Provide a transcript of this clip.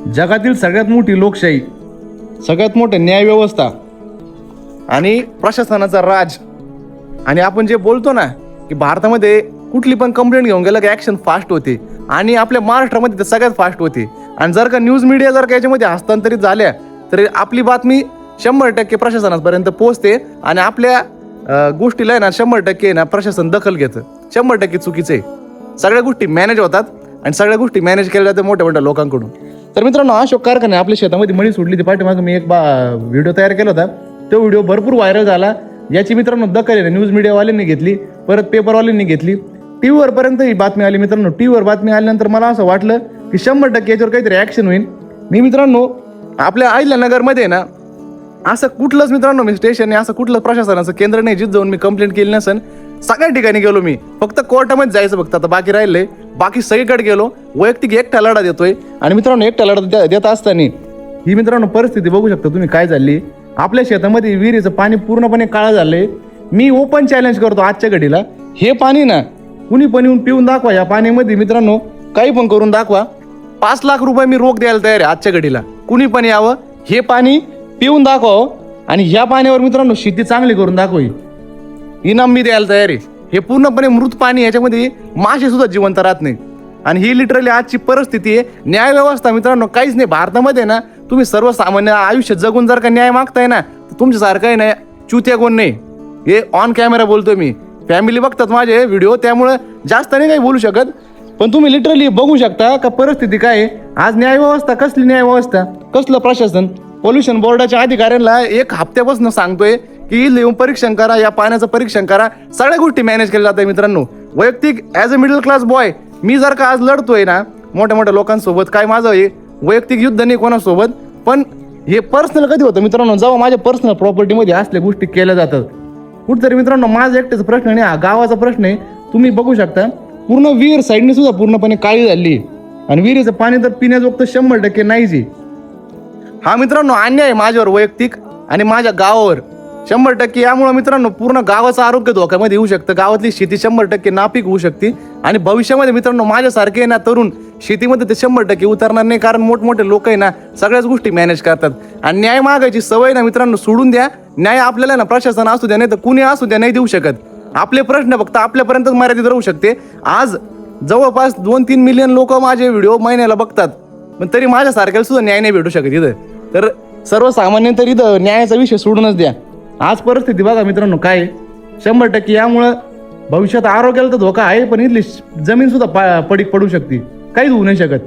जगातील सगळ्यात मोठी लोकशाही, सगळ्यात मोठं न्याय व्यवस्था आणि प्रशासनाचा राज. आणि आपण जे बोलतो ना की भारतामध्ये कुठली पण कंप्लेंट घेऊन गेलं की ॲक्शन फास्ट होते, आणि आपल्या महाराष्ट्रामध्ये तर सगळ्यात फास्ट होते. आणि जर का न्यूज मीडिया जर का याच्यामध्ये हस्तांतरित झाल्या तर आपली बातमी 100% प्रशासनापर्यंत पोहोचते, आणि आपल्या गोष्टीला आहे ना 100% ना प्रशासन दखल घेतं. 100% चुकीचं आहे. सगळ्या गोष्टी मॅनेज होतात आणि सगळ्या गोष्टी मॅनेज केल्या जातात मोठ्या मोठ्या लोकांकडून. तर मित्रांनो, अशोक कारखाने आपल्या शेतामध्ये मळी सोडली ती पाठीमागं मी एक व्हिडिओ तयार केला होता. तो व्हिडिओ भरपूर व्हायरल झाला. याची मित्रांनो दखल आहे न्यूज मीडियावाल्यांनी घेतली, परत पेपरवाल्यांनी घेतली, टीव्हीवर पर्यंत ही बातमी आली. मित्रांनो, टीव्हीवर बातमी आल्यानंतर मला असं वाटलं की 100% याच्यावर काहीतरी ॲक्शन होईल. मी मित्रांनो आपल्या अहिल्यानगरमध्ये ना असं कुठलंच मित्रांनो मी स्टेशन आहे, असं कुठलं प्रशासनाचं केंद्र नाही जिथं जाऊन मी कंप्लेंट केली नसेल. सगळ्या ठिकाणी गेलो मी, फक्त कोर्टामध्ये जायचं फक्त आता बाकी राहिलंय. बाकी सगळीकडे गेलो, वैयक्तिक एकटा लढा देतोय. आणि मित्रांनो एकटा लढा देत असताना ही मित्रांनो परिस्थिती बघू शकता तुम्ही काय झाली. आपल्या शेतामध्ये विहिरीचं पाणी पूर्णपणे काळं झालंय. मी ओपन चॅलेंज करतो आजच्या घडीला, हे पाणी ना कुणी पण येऊन पिऊन दाखवा. या पाण्यामध्ये मित्रांनो काही पण करून दाखवा. 5 लाख रुपये मी रोख द्यायला तयार आहे आजच्या घडीला. कुणी पण यावं, हे पाणी पिऊन दाखव, आणि ह्या पाण्यावर मित्रांनो शेती चांगली करून दाखवी. इनाम मी द्यायला तयार आहे. हे पूर्णपणे मृत पाणी, याच्यामध्ये मासे सुद्धा जिवंत राहत नाही. आणि ही लिटरली आजची परिस्थिती आहे. न्याय व्यवस्था मित्रांनो काहीच नाही भारतामध्ये ना. तुम्ही सर्वसामान्य आयुष्य जगून जर का न्याय मागताय ना, तर तुमच्यासारखं आहे ना चुत्या कोण नाही. हे ऑन कॅमेरा बोलतोय मी, फॅमिली बघतात माझे व्हिडिओ, त्यामुळे जास्त नाही काही बोलू शकत. पण तुम्ही लिटरली बघू शकता का परिस्थिती काय आहे आज. न्याय व्यवस्था कसली, न्याय व्यवस्था कसलं प्रशासन. पोल्युशन बोर्डाच्या अधिकाऱ्यांना 1 हप्त्यापासून सांगतोय की येऊन परीक्षण करा, या पाण्याचं परीक्षण करा. सगळ्या गोष्टी मॅनेज केल्या जातात मित्रांनो. वैयक्तिक as a middle class boy मी जर का आज लढतोय ना मोठ्या मोठ्या लोकांसोबत, काय माझं हे वैयक्तिक युद्ध नाही कोणासोबत, पण हे पर्सनल कधी होतं मित्रांनो जेव्हा माझ्या पर्सनल प्रॉपर्टीमध्ये असल्या गोष्टी केल्या जातात. कुठतरी मित्रांनो माझा एकट्याचा प्रश्न नाही, हा गावाचा प्रश्न आहे. तुम्ही बघू शकता पूर्ण विहीर साईडने सुद्धा पूर्णपणे काळी झाली, आणि विहिरीचं पाणी तर पिण्याजोगतं 100% नाहीच आहे. हा मित्रांनो अन्याय आहे माझ्यावर वैयक्तिक आणि माझ्या गावावर 100%. यामुळे मित्रांनो पूर्ण गावाचं आरोग्य धोक्यामध्ये येऊ शकतं. गावातली शेती 100% नापीक होऊ शकते. आणि भविष्यामध्ये मित्रांनो माझ्यासारखे ना तरुण शेतीमध्ये ते 100% उतरणार नाही, कारण मोठमोठे लोक आहे ना सगळ्याच गोष्टी मॅनेज करतात. आणि न्याय मागायची सवय ना मित्रांनो सोडून द्या. न्याय आपल्याला ना प्रशासन असू द्या नाही तर कुणी असू द्या नाही देऊ शकत. आपले प्रश्न फक्त आपल्यापर्यंतच मर्यादित राहू शकते. आज जवळपास 2-3 मिलियन लोक माझे व्हिडिओ महिन्याला बघतात, पण तरी माझ्यासारख्याला सुद्धा न्याय नाही भेटू शकत इथं. तर सर्वसामान्य तर इथं न्यायाचा विषय सोडूनच द्या. आज परिस्थिती बघा मित्रांनो काय 100%. यामुळं भविष्यात आरोग्याला तर धोका आहे, पण इथली जमीन सुद्धा पडीक पडू शकते, काहीच होऊ नाही शकत.